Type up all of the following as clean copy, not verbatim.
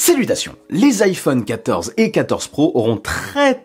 Salutations! Les iPhone 14 et 14 Pro auront très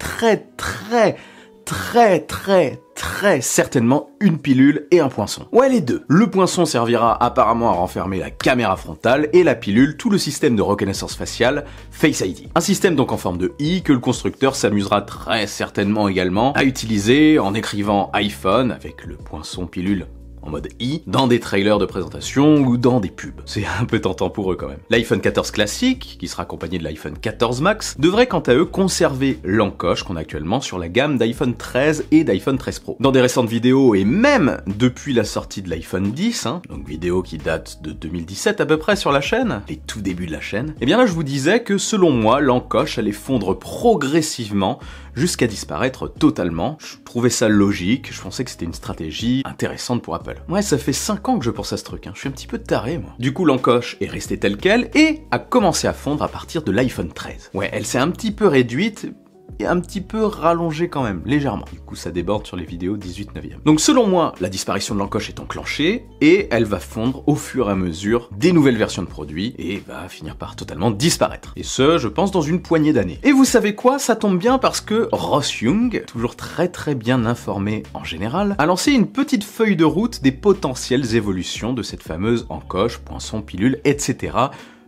certainement une pilule et un poinçon. Ouais, les deux. Le poinçon servira apparemment à renfermer la caméra frontale et la pilule tout le système de reconnaissance faciale Face ID. Un système donc en forme de i que le constructeur s'amusera très certainement également à utiliser en écrivant iPhone avec le poinçon pilule en mode i, dans des trailers de présentation ou dans des pubs. C'est un peu tentant pour eux quand même. L'iPhone 14 classique, qui sera accompagné de l'iPhone 14 Max, devrait quant à eux conserver l'encoche qu'on a actuellement sur la gamme d'iPhone 13 et d'iPhone 13 Pro. Dans des récentes vidéos et même depuis la sortie de l'iPhone 10, donc vidéo qui date de 2017 à peu près sur la chaîne, les tout débuts de la chaîne, et bien là je vous disais que selon moi l'encoche allait fondre progressivement jusqu'à disparaître totalement. Je trouvais ça logique, je pensais que c'était une stratégie intéressante pour Apple. Ouais, ça fait 5 ans que je pense à ce truc, je suis un petit peu taré moi. Du coup l'encoche est restée telle quelle et a commencé à fondre à partir de l'iPhone 13. Ouais, elle s'est un petit peu réduite, et un petit peu rallongé quand même, légèrement. Du coup, ça déborde sur les vidéos 18/9e. Donc selon moi, la disparition de l'encoche est enclenchée, et elle va fondre au fur et à mesure des nouvelles versions de produits, et va finir par totalement disparaître. Et ce, je pense, dans une poignée d'années. Et vous savez quoi? Ça tombe bien parce que Ross Young, toujours très bien informé en général, a lancé une petite feuille de route des potentielles évolutions de cette fameuse encoche, poinçon, pilule, etc.,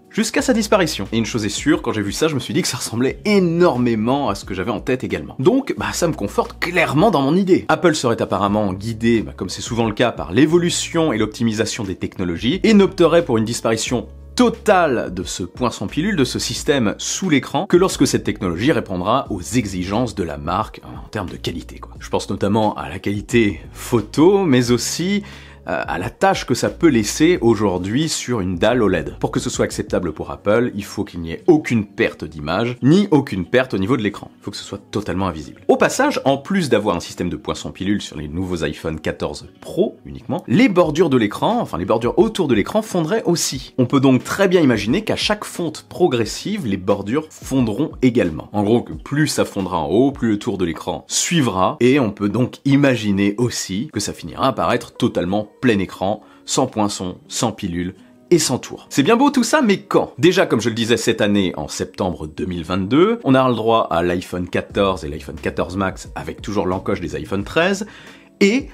jusqu'à sa disparition. Et une chose est sûre, quand j'ai vu ça, je me suis dit que ça ressemblait énormément à ce que j'avais en tête également. Donc, ça me conforte clairement dans mon idée. Apple serait apparemment guidé, comme c'est souvent le cas, par l'évolution et l'optimisation des technologies, et n'opterait pour une disparition totale de ce poinçon pilule, de ce système sous l'écran, que lorsque cette technologie répondra aux exigences de la marque en termes de qualité, quoi. Je pense notamment à la qualité photo, mais aussi à la tâche que ça peut laisser aujourd'hui sur une dalle OLED. Pour que ce soit acceptable pour Apple, il faut qu'il n'y ait aucune perte d'image, ni aucune perte au niveau de l'écran. Il faut que ce soit totalement invisible. Au passage, en plus d'avoir un système de poinçon pilule sur les nouveaux iPhone 14 Pro uniquement, les bordures de l'écran, enfin les bordures autour de l'écran fondraient aussi. On peut donc très bien imaginer qu'à chaque fonte progressive, les bordures fondront également. En gros, que plus ça fondra en haut, plus le tour de l'écran suivra, et on peut donc imaginer aussi que ça finira par être totalement plein écran, sans poinçon, sans pilule et sans tour. C'est bien beau tout ça, mais quand? Déjà, comme je le disais cette année, en septembre 2022, on aura le droit à l'iPhone 14 et l'iPhone 14 Max avec toujours l'encoche des iPhone 13 et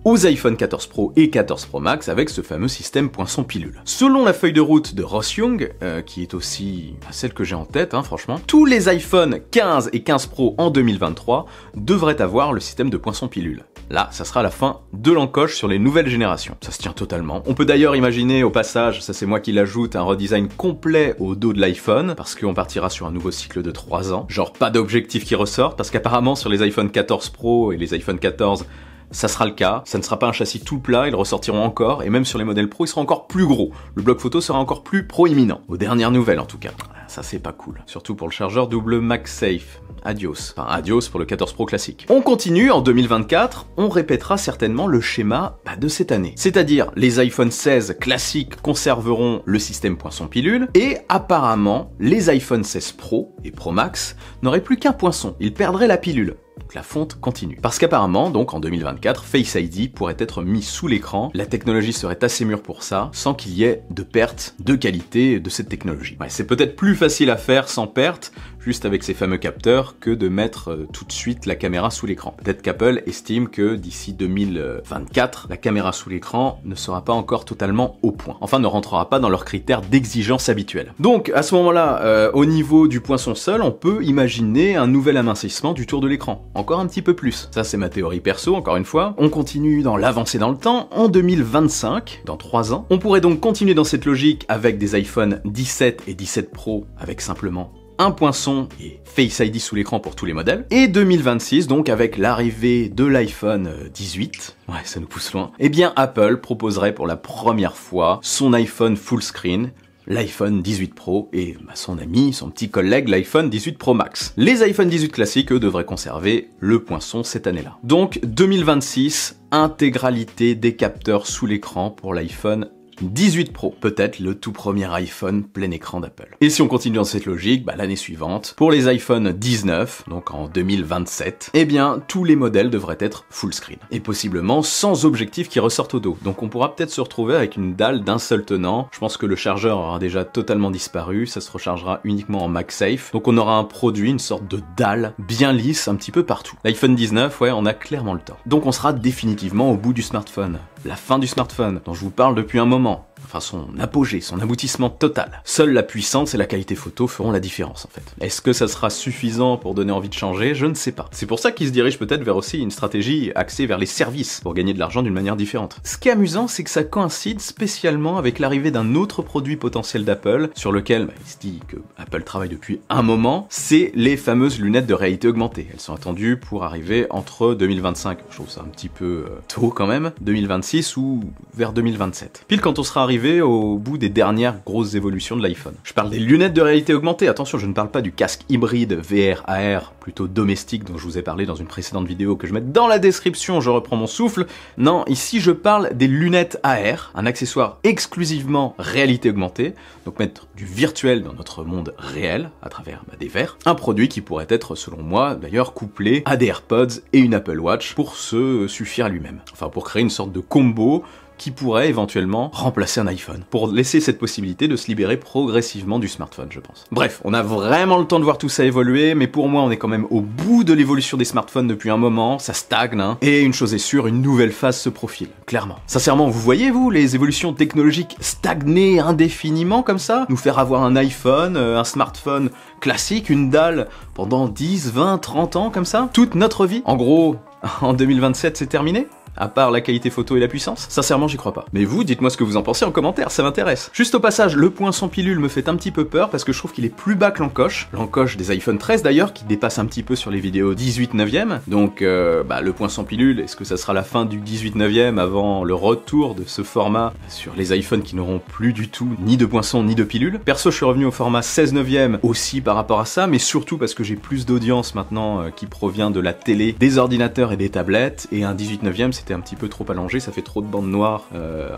aux iPhone 14 Pro et 14 Pro Max avec ce fameux système poinçon-pilule. Selon la feuille de route de Ross Young, qui est aussi celle que j'ai en tête, franchement, tous les iPhone 15 et 15 Pro en 2023 devraient avoir le système de poinçon-pilule. Là, ça sera la fin de l'encoche sur les nouvelles générations. Ça se tient totalement. On peut d'ailleurs imaginer au passage, ça c'est moi qui l'ajoute, un redesign complet au dos de l'iPhone, parce qu'on partira sur un nouveau cycle de 3 ans. Genre pas d'objectif qui ressortent, parce qu'apparemment sur les iPhone 14 Pro et les iPhone 14, ça sera le cas, ça ne sera pas un châssis tout plat, ils ressortiront encore, et même sur les modèles Pro, ils seront encore plus gros. Le bloc photo sera encore plus proéminent, aux dernières nouvelles en tout cas. Ça c'est pas cool, surtout pour le chargeur double MagSafe. Adios. Enfin, adios pour le 14 Pro classique. On continue, en 2024, on répétera certainement le schéma de cette année. C'est-à-dire, les iPhone 16 classiques conserveront le système poinçon-pilule, et apparemment, les iPhone 16 Pro et Pro Max n'auraient plus qu'un poinçon, ils perdraient la pilule. Donc la fonte continue. Parce qu'apparemment, donc en 2024, Face ID pourrait être mis sous l'écran, la technologie serait assez mûre pour ça, sans qu'il y ait de perte de qualité de cette technologie. Ouais, c'est peut-être plus facile à faire sans perte, juste avec ces fameux capteurs, que de mettre tout de suite la caméra sous l'écran. Peut-être qu'Apple estime que d'ici 2024, la caméra sous l'écran ne sera pas encore totalement au point. Enfin, ne rentrera pas dans leurs critères d'exigence habituels. Donc, à ce moment-là, au niveau du poinçon seul, on peut imaginer un nouvel amincissement du tour de l'écran. Encore un petit peu plus. Ça, c'est ma théorie perso, encore une fois. On continue dans l'avancée dans le temps. En 2025, dans 3 ans, on pourrait donc continuer dans cette logique avec des iPhone 17 et 17 Pro avec simplement un poinçon et Face ID sous l'écran pour tous les modèles. Et 2026, donc avec l'arrivée de l'iPhone 18, ouais, ça nous pousse loin, eh bien Apple proposerait pour la première fois son iPhone full screen, l'iPhone 18 Pro et son ami, son petit collègue, l'iPhone 18 Pro Max. Les iPhone 18 classiques, eux, devraient conserver le poinçon cette année-là. Donc 2026, intégralité des capteurs sous l'écran pour l'iPhone 18 Pro, peut-être le tout premier iPhone plein écran d'Apple. Et si on continue dans cette logique, l'année suivante, pour les iPhone 19, donc en 2027, eh bien, tous les modèles devraient être full screen. Et possiblement sans objectif qui ressortent au dos. Donc on pourra peut-être se retrouver avec une dalle d'un seul tenant. Je pense que le chargeur aura déjà totalement disparu, ça se rechargera uniquement en MagSafe. Donc on aura un produit, une sorte de dalle bien lisse un petit peu partout. L'iPhone 19, ouais, on a clairement le temps. Donc on sera définitivement au bout du smartphone. La fin du smartphone, dont je vous parle depuis un moment. Enfin, son apogée, son aboutissement total. Seule la puissance et la qualité photo feront la différence, en fait. Est-ce que ça sera suffisant pour donner envie de changer? Je ne sais pas. C'est pour ça qu'il se dirige peut-être vers aussi une stratégie axée vers les services, pour gagner de l'argent d'une manière différente. Ce qui est amusant, c'est que ça coïncide spécialement avec l'arrivée d'un autre produit potentiel d'Apple, sur lequel il se dit que Apple travaille depuis un moment, c'est les fameuses lunettes de réalité augmentée. Elles sont attendues pour arriver entre 2025, je trouve ça un petit peu tôt quand même, 2026 ou vers 2027. Pile quand on sera arrivé au bout des dernières grosses évolutions de l'iPhone. Je parle des lunettes de réalité augmentée, attention, je ne parle pas du casque hybride VR-AR, plutôt domestique, dont je vous ai parlé dans une précédente vidéo que je mets dans la description, je reprends mon souffle. Non, ici je parle des lunettes AR, un accessoire exclusivement réalité augmentée, donc mettre du virtuel dans notre monde réel, à travers des verres. Un produit qui pourrait être, selon moi, d'ailleurs couplé à des AirPods et une Apple Watch pour se suffire à lui-même. Enfin, pour créer une sorte de combo qui pourrait éventuellement remplacer un iPhone, pour laisser cette possibilité de se libérer progressivement du smartphone, je pense. Bref, on a vraiment le temps de voir tout ça évoluer, mais pour moi on est quand même au bout de l'évolution des smartphones depuis un moment, ça stagne, hein, et une chose est sûre, une nouvelle phase se profile, clairement. Sincèrement, vous voyez vous, les évolutions technologiques stagner indéfiniment comme ça? Nous faire avoir un iPhone, un smartphone classique, une dalle, pendant 10, 20, 30 ans comme ça? Toute notre vie? En gros, en 2027 c'est terminé? À part la qualité photo et la puissance? Sincèrement, j'y crois pas. Mais vous, dites-moi ce que vous en pensez en commentaire, ça m'intéresse. Juste au passage, le point sans pilule me fait un petit peu peur parce que je trouve qu'il est plus bas que l'encoche. L'encoche des iPhone 13 d'ailleurs, qui dépasse un petit peu sur les vidéos 18/9e. Donc, le point sans pilule, est-ce que ça sera la fin du 18/9e avant le retour de ce format sur les iPhones qui n'auront plus du tout ni de poinçon ni de pilule? Perso, je suis revenu au format 16/9e aussi par rapport à ça, mais surtout parce que j'ai plus d'audience maintenant qui provient de la télé, des ordinateurs et des tablettes, et un 18/9e, c'était un petit peu trop allongé, ça fait trop de bandes noires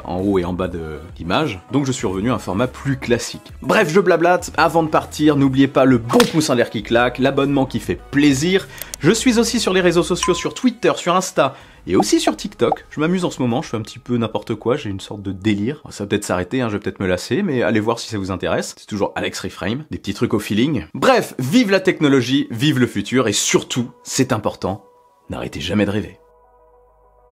en haut et en bas de l'image, donc je suis revenu à un format plus classique. Bref, je blablate, avant de partir, n'oubliez pas le bon pouce en l'air qui claque, l'abonnement qui fait plaisir. Je suis aussi sur les réseaux sociaux, sur Twitter, sur Insta, et aussi sur TikTok. Je m'amuse en ce moment, je fais un petit peu n'importe quoi, j'ai une sorte de délire. Ça va peut-être s'arrêter, hein, je vais peut-être me lasser, mais allez voir si ça vous intéresse. C'est toujours Alex Reframe, des petits trucs au feeling. Bref, vive la technologie, vive le futur, et surtout, c'est important, n'arrêtez jamais de rêver.